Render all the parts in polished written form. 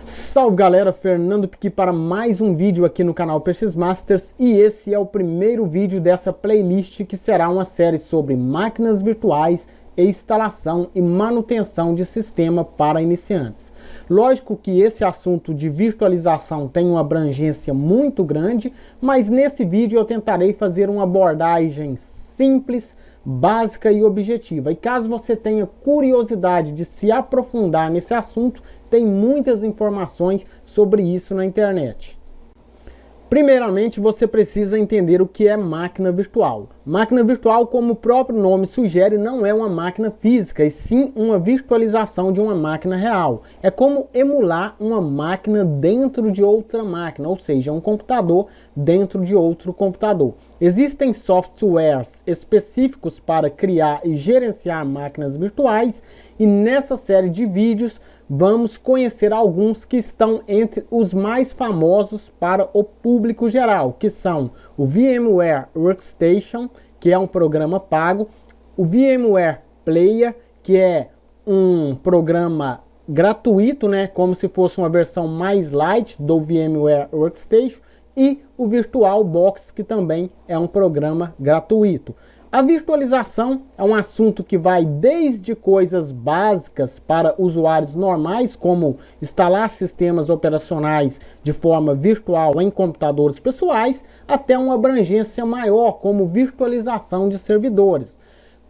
Salve galera, Fernando Piqui para mais um vídeo aqui no canal PX Masters, e esse é o primeiro vídeo dessa playlist que será uma série sobre máquinas virtuais e instalação e manutenção de sistema para iniciantes. Lógico que esse assunto de virtualização tem uma abrangência muito grande, mas nesse vídeo eu tentarei fazer uma abordagem simples, básica e objetiva. E caso você tenha curiosidade de se aprofundar nesse assunto, tem muitas informações sobre isso na internet. Primeiramente, você precisa entender o que é máquina virtual. Máquina virtual, como o próprio nome sugere, não é uma máquina física, e sim uma virtualização de uma máquina real. É como emular uma máquina dentro de outra máquina, ou seja, um computador dentro de outro computador. Existem softwares específicos para criar e gerenciar máquinas virtuais, e nessa série de vídeos vamos conhecer alguns que estão entre os mais famosos para o público geral, que são o VMware Workstation, que é um programa pago, o VMware Player, que é um programa gratuito, né, como se fosse uma versão mais light do VMware Workstation, e o VirtualBox, que também é um programa gratuito. A virtualização é um assunto que vai desde coisas básicas para usuários normais, como instalar sistemas operacionais de forma virtual em computadores pessoais, até uma abrangência maior, como virtualização de servidores.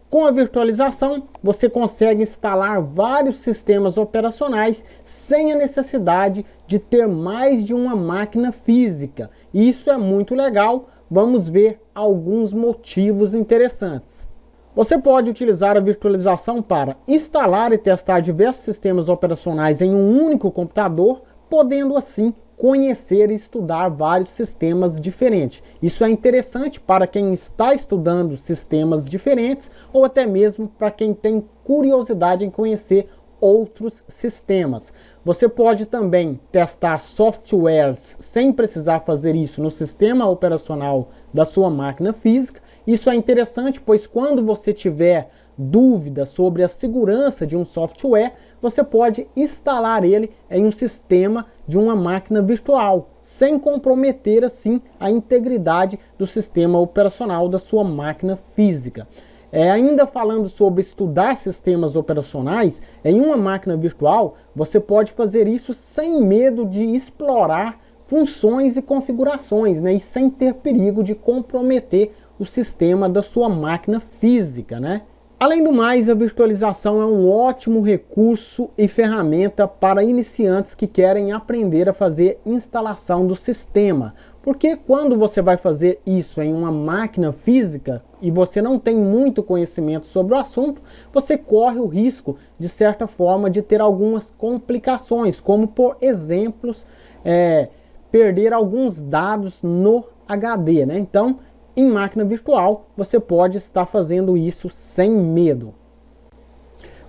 Com a virtualização, você consegue instalar vários sistemas operacionais sem a necessidade de ter mais de uma máquina física. E isso é muito legal. Vamos ver alguns motivos interessantes. Você pode utilizar a virtualização para instalar e testar diversos sistemas operacionais em um único computador, podendo assim conhecer e estudar vários sistemas diferentes. Isso é interessante para quem está estudando sistemas diferentes ou até mesmo para quem tem curiosidade em conhecer outros sistemas. Você pode também testar softwares sem precisar fazer isso no sistema operacional da sua máquina física. Isso é interessante, pois quando você tiver dúvida sobre a segurança de um software, você pode instalar ele em um sistema de uma máquina virtual, sem comprometer assim a integridade do sistema operacional da sua máquina física. Ainda falando sobre estudar sistemas operacionais, em uma máquina virtual, você pode fazer isso sem medo de explorar funções e configurações, né? E sem ter perigo de comprometer o sistema da sua máquina física, né? Além do mais, a virtualização é um ótimo recurso e ferramenta para iniciantes que querem aprender a fazer instalação do sistema. Porque quando você vai fazer isso em uma máquina física e você não tem muito conhecimento sobre o assunto, você corre o risco, de certa forma, de ter algumas complicações, como, por exemplo, perder alguns dados no HD, né? Então, em máquina virtual, você pode estar fazendo isso sem medo.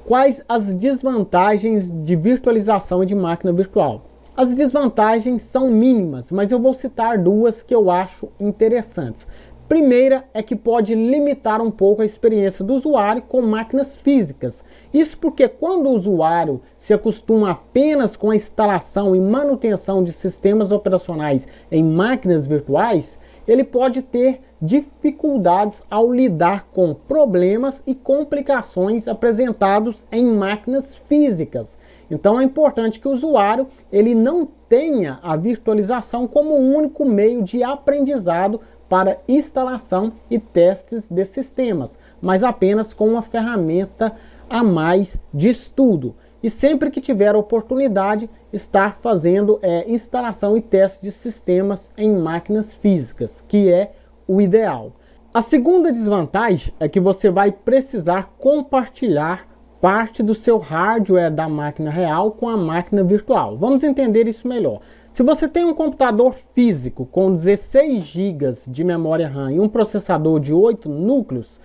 Quais as desvantagens de virtualização de máquina virtual? As desvantagens são mínimas, mas eu vou citar duas que eu acho interessantes. Primeira é que pode limitar um pouco a experiência do usuário com máquinas físicas. Isso porque quando o usuário se acostuma apenas com a instalação e manutenção de sistemas operacionais em máquinas virtuais, ele pode ter dificuldades ao lidar com problemas e complicações apresentados em máquinas físicas. Então é importante que o usuário ele não tenha a virtualização como o único meio de aprendizado para instalação e testes de sistemas, mas apenas com uma ferramenta a mais de estudo. E sempre que tiver a oportunidade, estar fazendo instalação e teste de sistemas em máquinas físicas, que é o ideal. A segunda desvantagem é que você vai precisar compartilhar parte do seu hardware da máquina real com a máquina virtual. Vamos entender isso melhor. Se você tem um computador físico com 16 GB de memória RAM e um processador de 8 núcleos,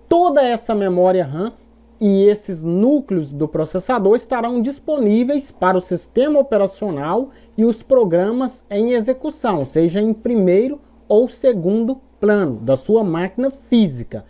toda essa memória RAM e esses núcleos do processador estarão disponíveis para o sistema operacional e os programas em execução, seja em primeiro ou segundo plano da sua máquina física.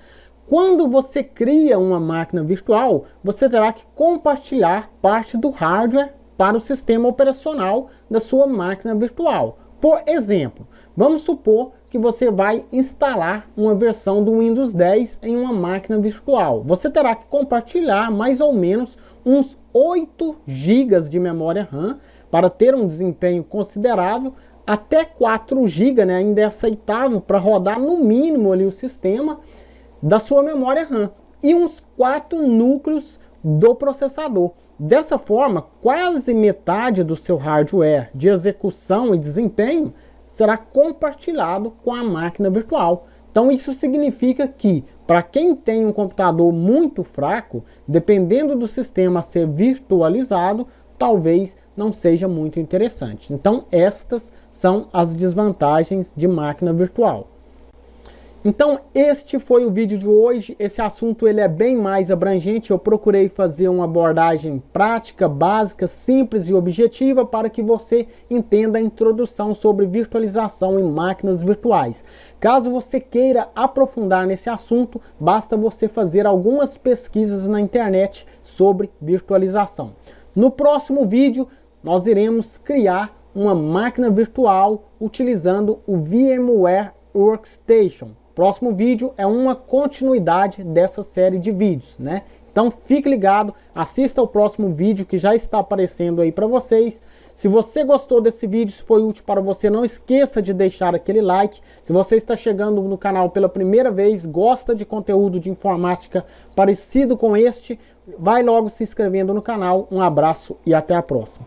Quando você cria uma máquina virtual, você terá que compartilhar parte do hardware para o sistema operacional da sua máquina virtual. Por exemplo, vamos supor que você vai instalar uma versão do Windows 10 em uma máquina virtual. Você terá que compartilhar mais ou menos uns 8 GB de memória RAM para ter um desempenho considerável. Até 4 GB, né, ainda é aceitável para rodar no mínimo ali o sistema da sua memória RAM. E uns 4 núcleos do processador. Dessa forma, quase metade do seu hardware de execução e desempenho será compartilhado com a máquina virtual. Então isso significa que, para quem tem um computador muito fraco, dependendo do sistema a ser virtualizado, talvez não seja muito interessante. Então estas são as desvantagens de máquina virtual. Então este foi o vídeo de hoje. Esse assunto ele é bem mais abrangente. Eu procurei fazer uma abordagem prática, básica, simples e objetiva para que você entenda a introdução sobre virtualização em máquinas virtuais. Caso você queira aprofundar nesse assunto, basta você fazer algumas pesquisas na internet sobre virtualização. No próximo vídeo nós iremos criar uma máquina virtual utilizando o VMware Workstation. Próximo vídeo é uma continuidade dessa série de vídeos, né? Então fique ligado, assista ao próximo vídeo que já está aparecendo aí para vocês. Se você gostou desse vídeo, se foi útil para você, não esqueça de deixar aquele like. Se você está chegando no canal pela primeira vez, gosta de conteúdo de informática parecido com este, vai logo se inscrevendo no canal. Um abraço e até a próxima.